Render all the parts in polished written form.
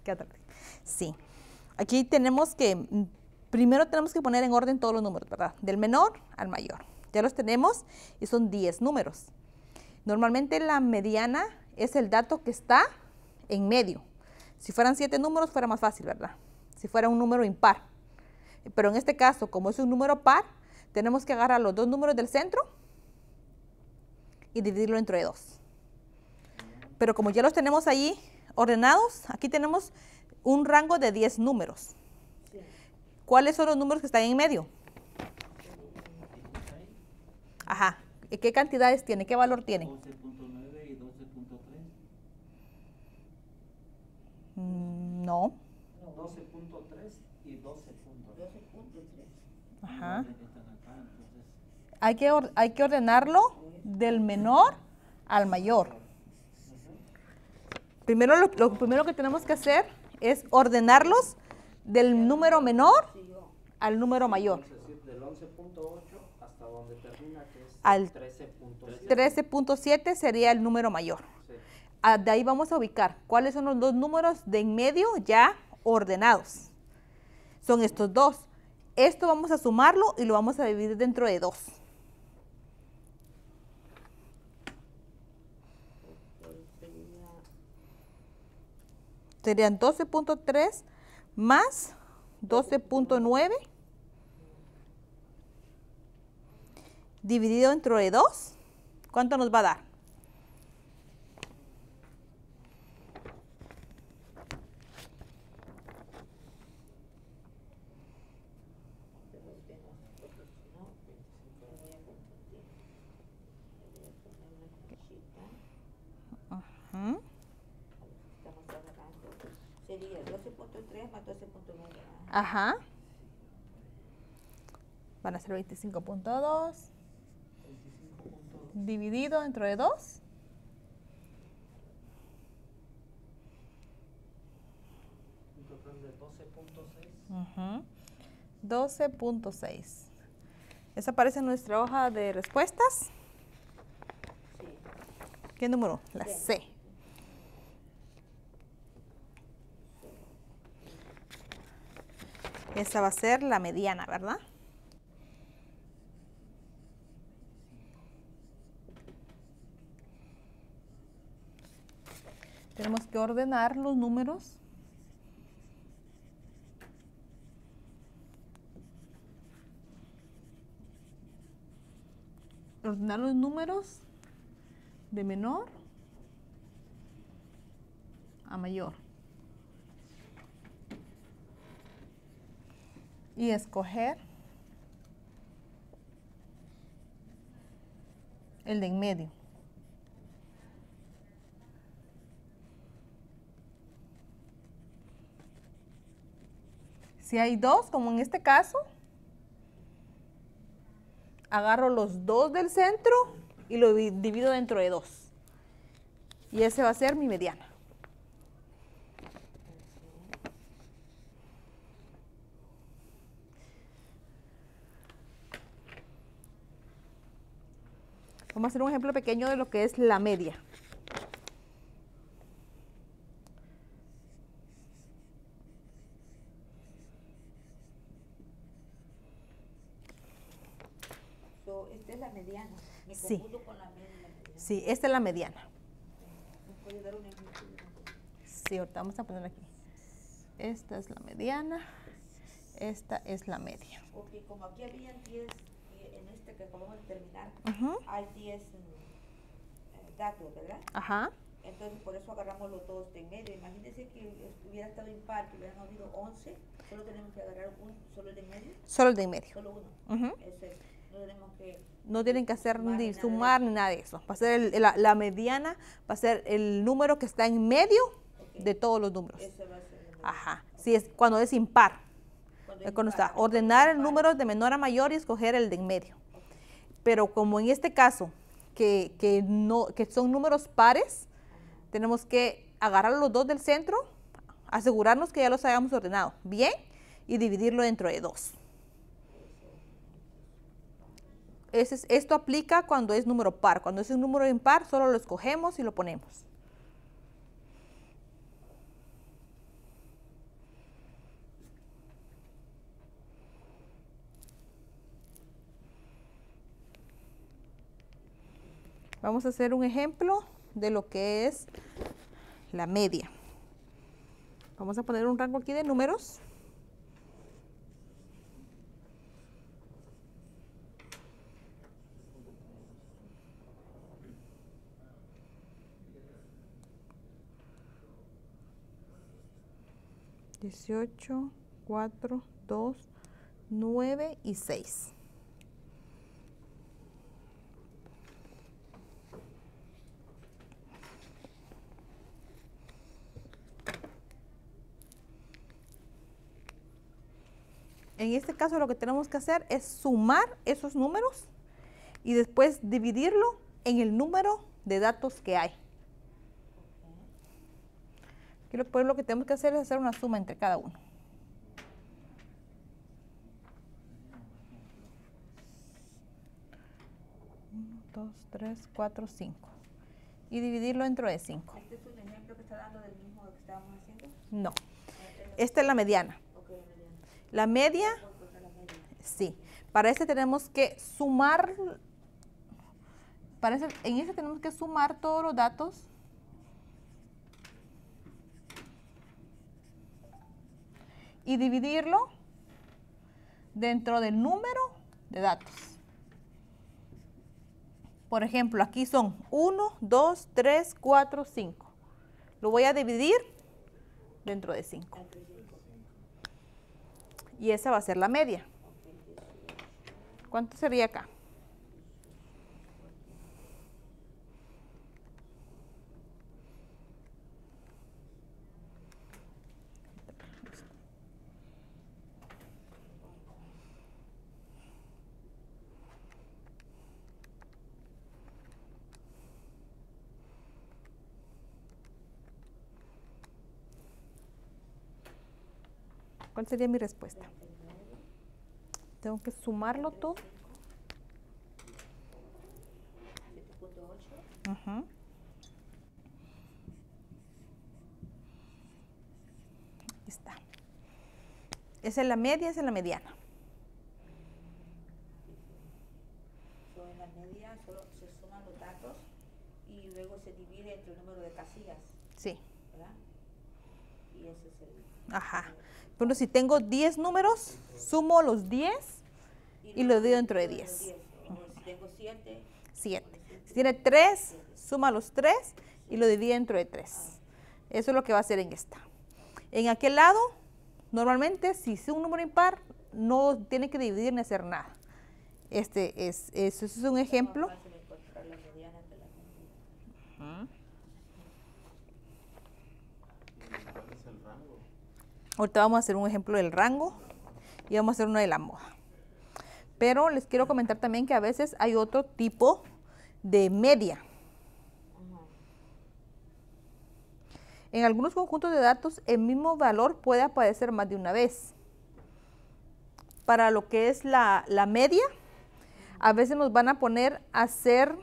qué tarde. Sí. Aquí tenemos que, primero tenemos que poner en orden todos los números, ¿verdad? Del menor al mayor. Ya los tenemos y son 10 números. Normalmente la mediana es el dato que está en medio. Si fueran 7 números fuera más fácil, ¿verdad? Si fuera un número impar. Pero en este caso, como es un número par, tenemos que agarrar los dos números del centro y dividirlo entre 2. Pero como ya los tenemos ahí ordenados, aquí tenemos un rango de 10 números. Sí. ¿Cuáles son los números que están en medio? Ajá. ¿Y qué cantidades tiene? ¿Qué valor tiene? 11.9 y 12.3. No. 12.3 y 12.3. 12.3. Ajá. Están acá, entonces. Hay que ordenarlo del menor al mayor. Primero, lo primero que tenemos que hacer es ordenarlos del número menor Sí, yo. al número mayor. Es decir, del 11.8 hasta donde termina, que es Al 13.7. 13.7 sería el número mayor. Sí. De ahí vamos a ubicar cuáles son los dos números de en medio ya ordenados. Son estos dos. Esto vamos a sumarlo y lo vamos a dividir dentro de 2. Serían 12.3 más 12.9 dividido dentro de 2. ¿Cuánto nos va a dar? Ujú. Estamos trabajando. Sería 12.3 más 12.9. Ajá. Van a ser 25.2 dividido dentro de 2. Un total de 12.6. Ujú. 12.6. Esa aparece en nuestra hoja de respuestas. Sí. ¿Qué número? La C. C. Esa va a ser la mediana, ¿verdad? Tenemos que ordenar los números. Ordenar los números de menor a mayor. Y escoger el de en medio. Si hay dos, como en este caso, agarro los dos del centro y lo divido dentro de 2. Y ese va a ser mi mediana. Vamos a hacer un ejemplo pequeño de lo que es la media. So, esta es la mediana. Me Sí. confundo con la mediana. Sí, esta es la mediana. ¿Me puede dar un ejemplo? Sí, ahorita vamos a poner aquí. Esta es la mediana. Esta es la media. Ok, como aquí habían 10, en este que acabamos de terminar, Ujú. hay 10 datos, ¿verdad? Ajá. Entonces, por eso agarramos los dos de en medio. Imagínense que hubiera estado impar, que hubieran habido 11, solo tenemos que agarrar solo el de en medio, Solo el de en medio. solo uno. Ujú. Eso es, no tenemos que... No tienen que hacer sumar ni nada de sumar eso. ni nada de eso. Va a ser la mediana, va a ser el número que está en medio Ok. de todos los números. Eso va a ser el número. Ajá. Sí, es cuando es impar. Cuando es Cuando impar. está ordenar el Impar. número de menor a mayor y escoger el de en medio. Ok. Pero como en este caso, que son números pares, Ajá. tenemos que agarrar los dos del centro, asegurarnos que ya los hayamos ordenado bien y dividirlo dentro de 2. Esto aplica cuando es número par. Cuando es un número impar, solo lo escogemos y lo ponemos. Vamos a hacer un ejemplo de lo que es la media. Vamos a poner un rango aquí de números. $18, 4, 2, 9 y 6. En este caso lo que tenemos que hacer es sumar esos números y después dividirlo en el número de datos que hay. Aquí lo que tenemos que hacer es hacer una suma entre cada uno. 1, 2, 3, 4, 5. Y dividirlo dentro de 5. ¿Este es un ejemplo que está dando del mismo que estábamos haciendo? No. Esta es la mediana. Ok, mediana. La media, Contra la media. sí. Para este tenemos que sumar, en este tenemos que sumar todos los datos y dividirlo dentro del número de datos. Por ejemplo, aquí son 1, 2, 3, 4, 5. Lo voy a dividir dentro de 5. Y esa va a ser la media. ¿Cuánto sería acá? ¿Cuál sería mi respuesta? Tengo que sumarlo todo. 7.8. Ajá. Aquí está. Esa es la media, esa es la mediana. So, en la media solo se suman los datos y luego se divide entre el número de casillas, Sí. ¿verdad? Y ese es el... Ajá. Pero si tengo 10 números, sumo los 10 y lo divido dentro de 10. O si tengo 7, 7. Si tiene 3, suma los 3 y lo divide dentro de 3. Eso es lo que va a hacer en esta. En aquel lado, normalmente, si es un número impar, no tiene que dividir ni hacer nada. Eso es un ejemplo. es más fácil encontrar la mediana que la media. ¿Cuál es el rango? Ahorita vamos a hacer un ejemplo del rango y vamos a hacer uno de la moda. Pero les quiero comentar también que a veces hay otro tipo de media. En algunos conjuntos de datos, el mismo valor puede aparecer más de una vez. Para lo que es la media, a veces nos van a poner a hacer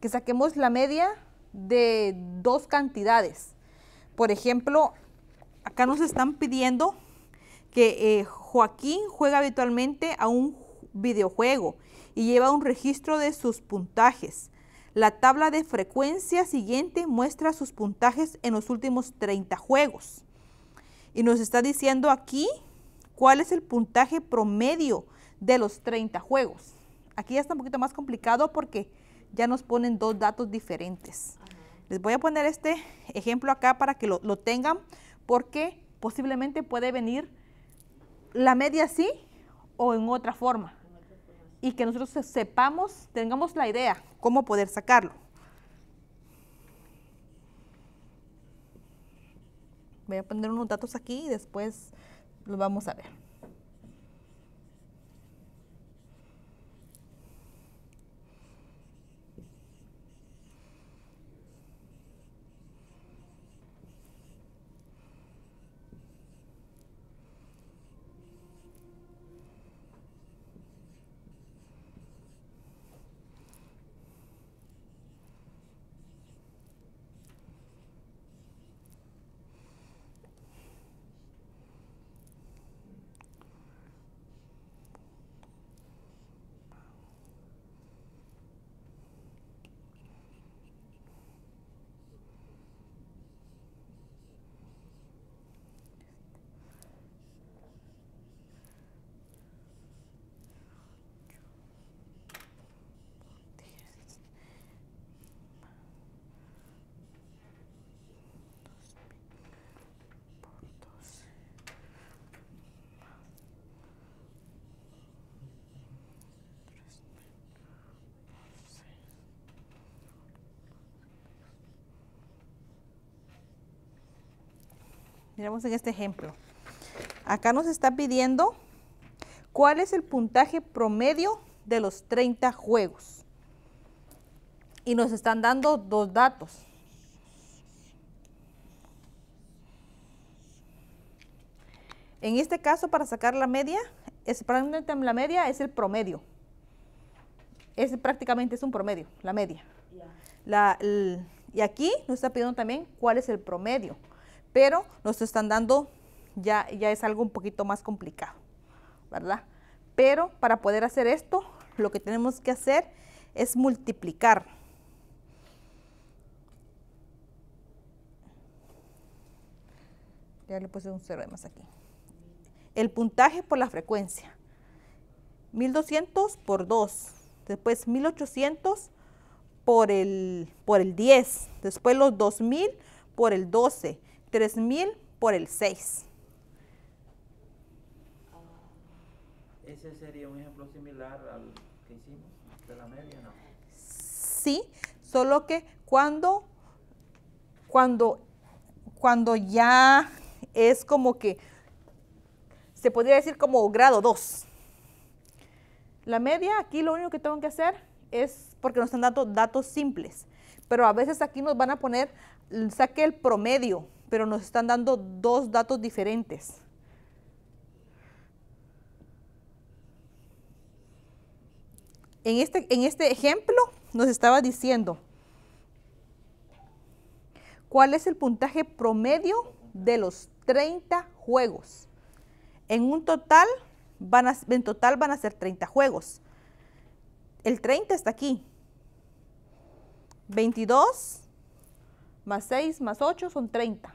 que saquemos la media de dos cantidades. Por ejemplo, acá nos están pidiendo que Joaquín juega habitualmente a un videojuego y lleva un registro de sus puntajes. La tabla de frecuencia siguiente muestra sus puntajes en los últimos 30 juegos. Y nos está diciendo aquí cuál es el puntaje promedio de los 30 juegos. Aquí ya está un poquito más complicado porque ya nos ponen dos datos diferentes. Les voy a poner este ejemplo acá para que lo tengan, porque posiblemente puede venir la media así o en otra forma. Y que nosotros sepamos, tengamos la idea cómo poder sacarlo. Voy a poner unos datos aquí y después los vamos a ver. Miramos en este ejemplo. Acá nos está pidiendo cuál es el puntaje promedio de los 30 juegos. Y nos están dando dos datos. En este caso, para sacar la media, la media es el promedio. Prácticamente es un promedio, la media. Y aquí nos está pidiendo también cuál es el promedio, pero nos están dando, ya es algo un poquito más complicado, ¿verdad? Pero para poder hacer esto, lo que tenemos que hacer es multiplicar. Ya le puse un 0 de más aquí. El puntaje por la frecuencia. 1200 por 2. Después 1800 por el 10. Después los 2000 por el 12. 3000 por el 6. Ese sería un ejemplo similar al que hicimos de la media, ¿no? Sí, solo que cuando ya es como que se podría decir como grado 2. La media, aquí lo único que tengo que hacer es, porque nos están dando datos simples, pero a veces aquí nos van a poner, saque el promedio, pero nos están dando dos datos diferentes. En este ejemplo nos estaba diciendo cuál es el puntaje promedio de los 30 juegos. En total van a ser 30 juegos. El 30 está aquí. 22 más 6 más 8 son 30.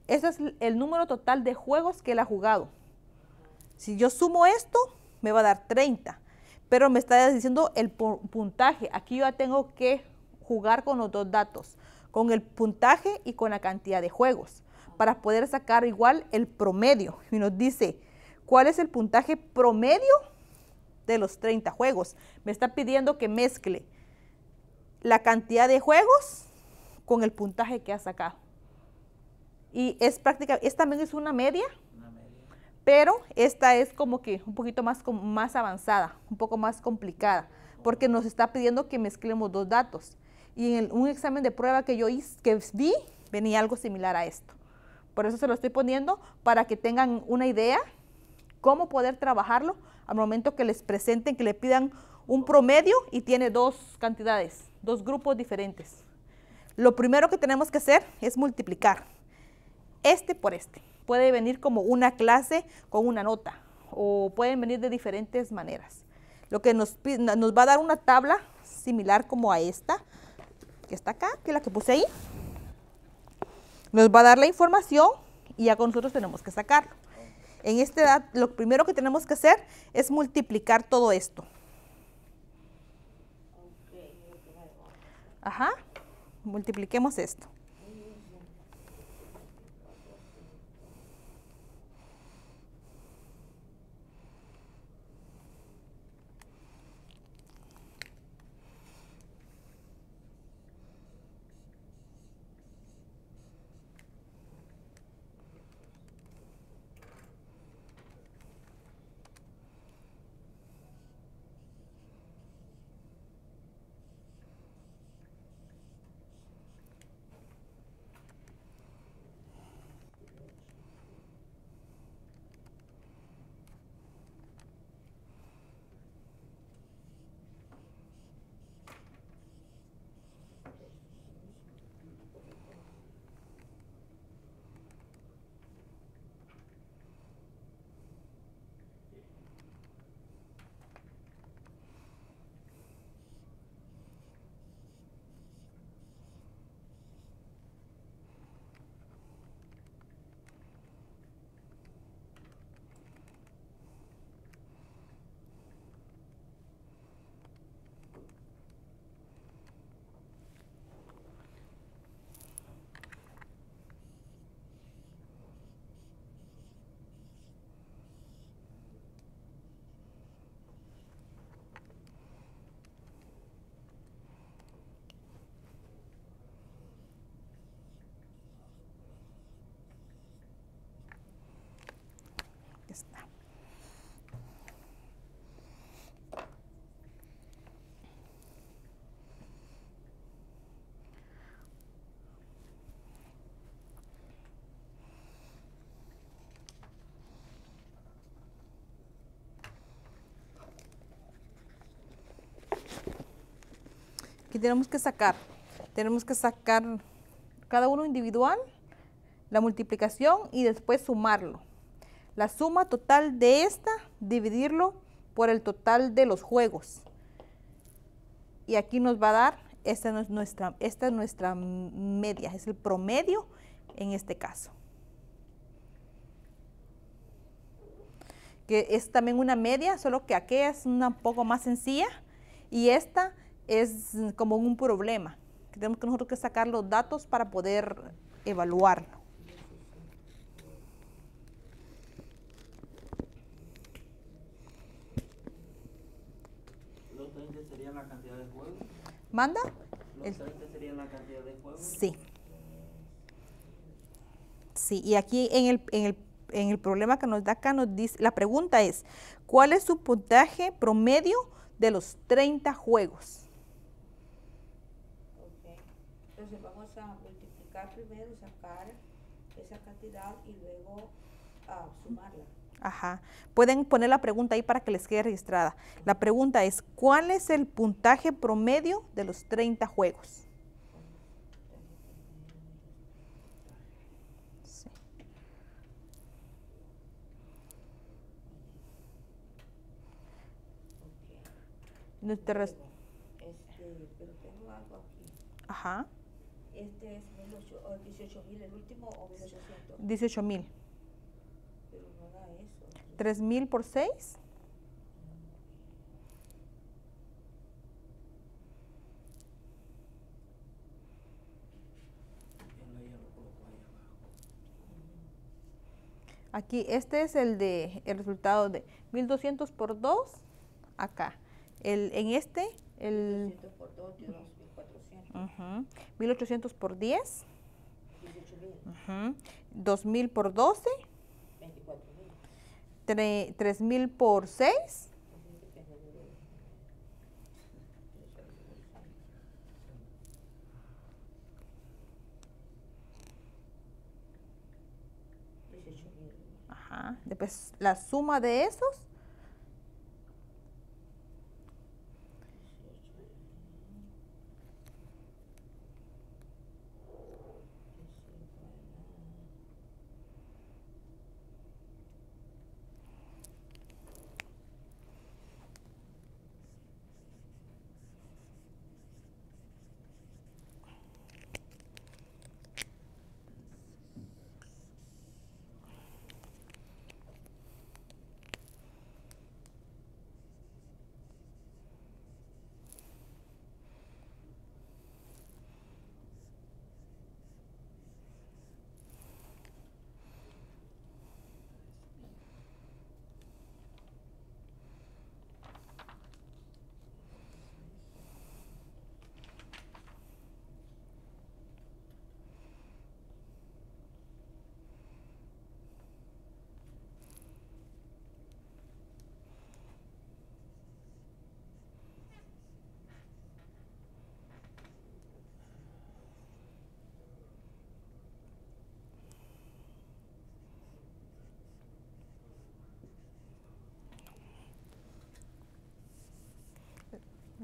Ese es el número total de juegos que él ha jugado. Si yo sumo esto, me va a dar 30. Pero me está diciendo el puntaje. Aquí yo ya tengo que jugar con los dos datos, con el puntaje y con la cantidad de juegos, para poder sacar igual el promedio. Y nos dice, ¿cuál es el puntaje promedio de los 30 juegos? Me está pidiendo que mezcle la cantidad de juegos con el puntaje que ha sacado. Y también es una media, pero esta es como que un poquito más avanzada, un poco más complicada, porque nos está pidiendo que mezclemos dos datos. Y en un examen de prueba que vi, venía algo similar a esto. Por eso se lo estoy poniendo, para que tengan una idea cómo poder trabajarlo al momento que les presenten, que le pidan un promedio y tiene dos cantidades, dos grupos diferentes. Lo primero que tenemos que hacer es multiplicar este por este. Puede venir como una clase con una nota, o pueden venir de diferentes maneras. Lo que nos va a dar una tabla similar como a esta, que está acá, que es la que puse ahí. Nos va a dar la información y ya con nosotros tenemos que sacarlo. En lo primero que tenemos que hacer es multiplicar todo esto. Ajá, multipliquemos esto. está. Aquí tenemos que sacar cada uno individual, la multiplicación y después sumarlo. La suma total de esta, dividirlo por el total de los juegos. Y aquí nos va a dar, esta es nuestra media, es el promedio en este caso. Que es también una media, solo que aquella es un poco más sencilla y esta es como un problema. Tenemos que nosotros que sacar los datos para poder evaluarlo. ¿Los 30 serían la cantidad de juegos? ¿Manda? ¿Los 30 serían la cantidad de juegos? Sí. Sí, y aquí en el problema que nos da acá nos dice, la pregunta es, ¿cuál es su puntaje promedio de los 30 juegos? Ok. Entonces vamos a multiplicar primero, sacar esa cantidad y luego sumarla. Ajá. Pueden poner la pregunta ahí para que les quede registrada. La pregunta es, ¿cuál es el puntaje promedio de los 30 juegos? Sí. Nuestra Pero tengo algo aquí. Ajá. Este es 18.000, el último, o 1.800. 18,000. Pero no da eso. 3,000 por 6. Aquí, este es el resultado de 1,200 por 2, acá. En este, el 1.200 por 2 dio 2.400. 1,800 por 10, 18.000. 2,000 por 12, 24.000. 3,000 por 6, Depende de 18.000. ajá. Después la suma de esos,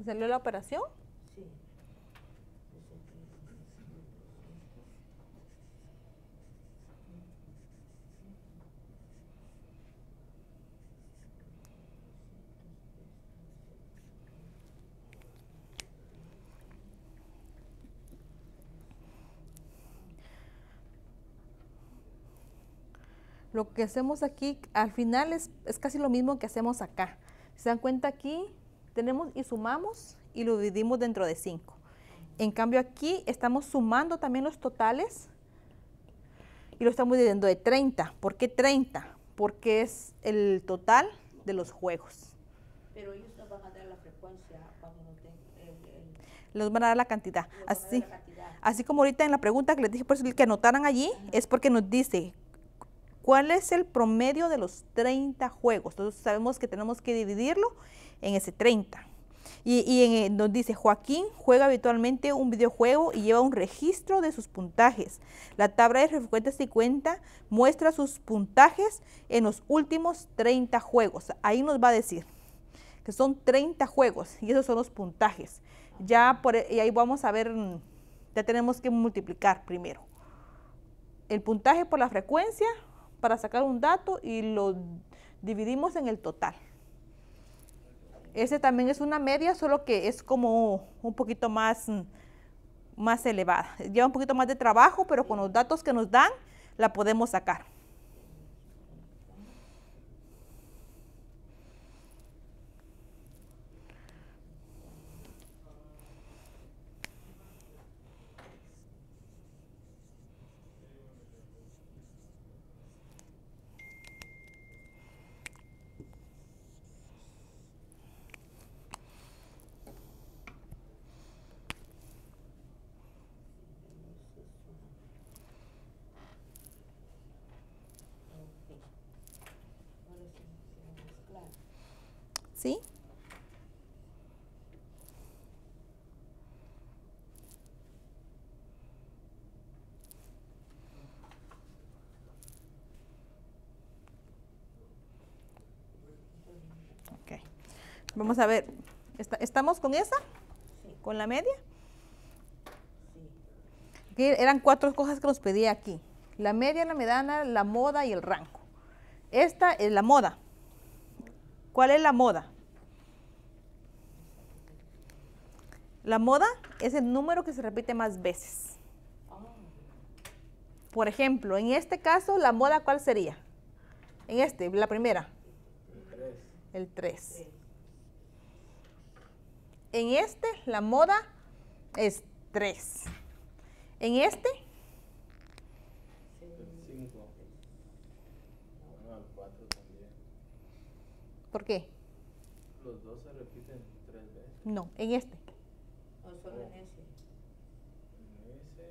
¿salió la operación? Sí. Lo que hacemos aquí al final es casi lo mismo que hacemos acá. ¿Se dan cuenta? Aquí tenemos y sumamos y lo dividimos dentro de 5. En cambio aquí estamos sumando también los totales y lo estamos dividiendo de 30. ¿Por qué 30? Porque es el total de los juegos. Pero ellos nos van a dar la frecuencia cuando nos den Les van a dar la cantidad. nos van a dar Así, la cantidad. así como ahorita en la pregunta que les dije, por eso que anotaran allí, es porque nos dice ¿cuál es el promedio de los 30 juegos? Entonces sabemos que tenemos que dividirlo en ese 30. Nos dice, Joaquín juega habitualmente un videojuego y lleva un registro de sus puntajes. La tabla de frecuentes y cuenta muestra sus puntajes en los últimos 30 juegos. Ahí nos va a decir que son 30 juegos y esos son los puntajes. Y ahí vamos a ver, ya tenemos que multiplicar primero el puntaje por la frecuencia para sacar un dato y lo dividimos en el total. Ese también es una media, solo que es como un poquito más elevada. Lleva un poquito más de trabajo, pero con los datos que nos dan, la podemos sacar. ¿Sí? Ok. Vamos a ver. ¿Estamos con esa? Sí. ¿Con la media? Sí. Aquí eran 4 cosas que nos pedía aquí. La media, la mediana, la moda y el rango. Esta es la moda. ¿Cuál es la moda? La moda es el número que se repite más veces. Por ejemplo, en este caso, la moda, ¿cuál sería? En la primera. El 3. En este, la moda es 3. En este, El 5. El 4 también. ¿por qué? Los dos se repiten 3 veces. No, en este. O solo en ese. En ese,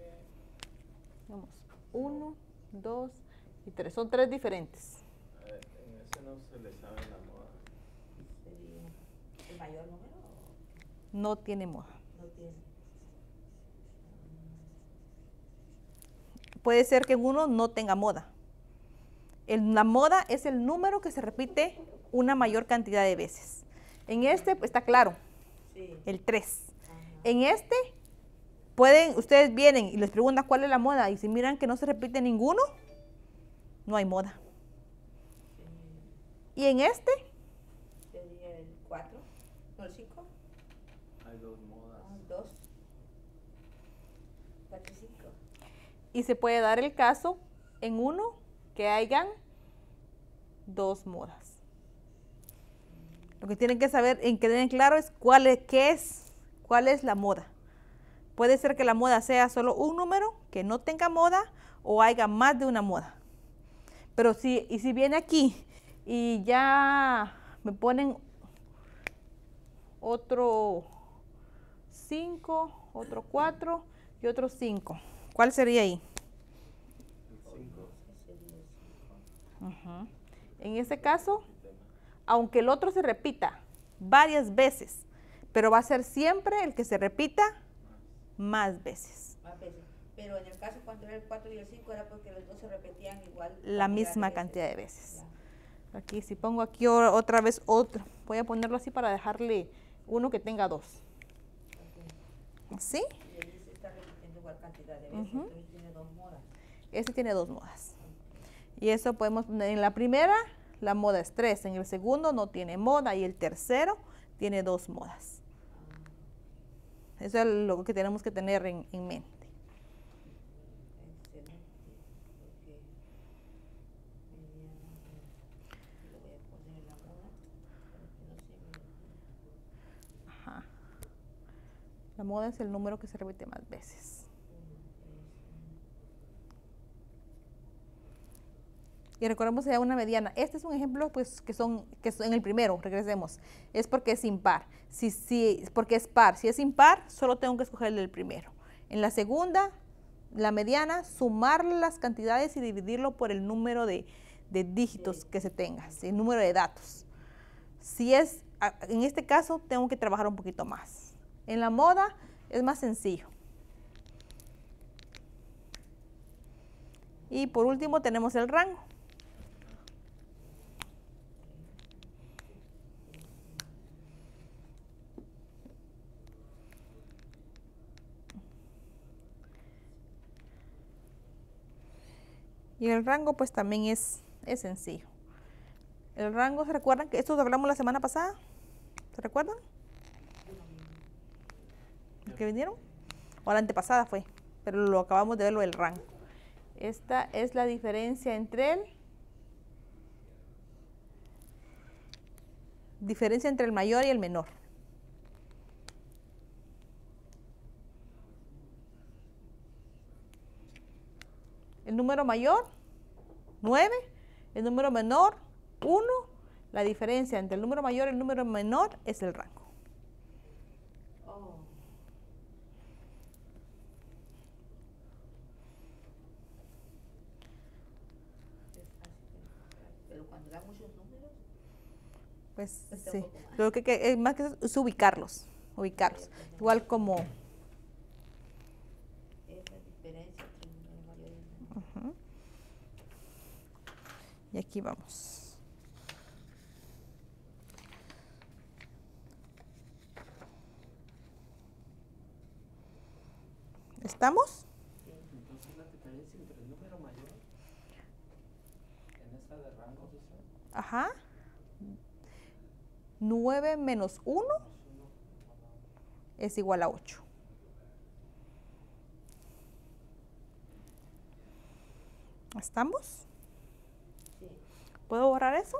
Vamos, 1, 2 y 3. Son 3 diferentes. en ese no se le sabe la moda. ¿Sería el mayor número o No tiene moda. no tiene? Puede ser que en uno no tenga moda. La moda es el número que se repite una mayor cantidad de veces. En este pues, está claro, Sí. el 3. Ajá. En este, ustedes vienen y les preguntan cuál es la moda y si miran que no se repite ninguno, no hay moda. Y en este, Sería el 4, no el 5, Hay 2 modas. 2, 4 y 5. y se puede dar el caso en uno que hayan 2 modas. Lo que tienen que saber, que queden claro es cuál es la moda. Puede ser que la moda sea solo un número, que no tenga moda, o haya más de una moda. Pero si viene aquí y ya me ponen otro 5, otro 4 y otro 5, ¿cuál sería ahí? El 5. Ujú. En ese caso, aunque el otro se repita varias veces, pero va a ser siempre el que se repita más veces. Más veces. Pero en el caso cuando era el 4 y el 5 era porque los dos se repetían igual. La misma cantidad de veces. Aquí, si pongo aquí otra vez otro, voy a ponerlo así para dejarle uno que tenga 2. ¿Sí? Y él se está repitiendo igual cantidad de veces, Ujú. entonces tiene 2 modas. Este tiene 2 modas. Y eso podemos poner en la primera, la moda es 3, en el segundo no tiene moda y el tercero tiene 2 modas. Eso es lo que tenemos que tener en mente. Excelente. Porque lo voy a poner en la moda para que no se me... Ajá. La moda es el número que se repite más veces. Y recordemos ya una mediana. Este es un ejemplo pues que son en el primero, regresemos. Es porque es impar. Porque es par. Si es impar, solo tengo que escoger el del primero. En la segunda, la mediana, sumar las cantidades y dividirlo por el número de dígitos que se tenga, ¿sí? El número de datos. Si es, en este caso, tengo que trabajar un poquito más. En la moda es más sencillo. Y por último tenemos el rango. Y el rango pues también es sencillo. El rango, ¿se recuerdan que esto lo hablamos la semana pasada? ¿Se recuerdan? ¿Que vinieron? O la antepasada fue, pero lo acabamos de ver, lo del rango. Esta es la diferencia entre el mayor y el menor. El número mayor, 9, el número menor, 1. La diferencia entre el número mayor y el número menor es el rango. Oh. Es fácil de encontrar, pero cuando da muchos números, Pues está sí, un poco más. lo que es más que es ubicarlos. Igual como... Es la diferencia entre el número mayor y el menor. Ujú. Y aquí vamos. ¿Estamos? Entonces la diferencia entre el número mayor en esta de rango, dice, Ajá. 9 menos 1 es igual a 8. ¿Estamos? Sí. ¿Puedo borrar eso?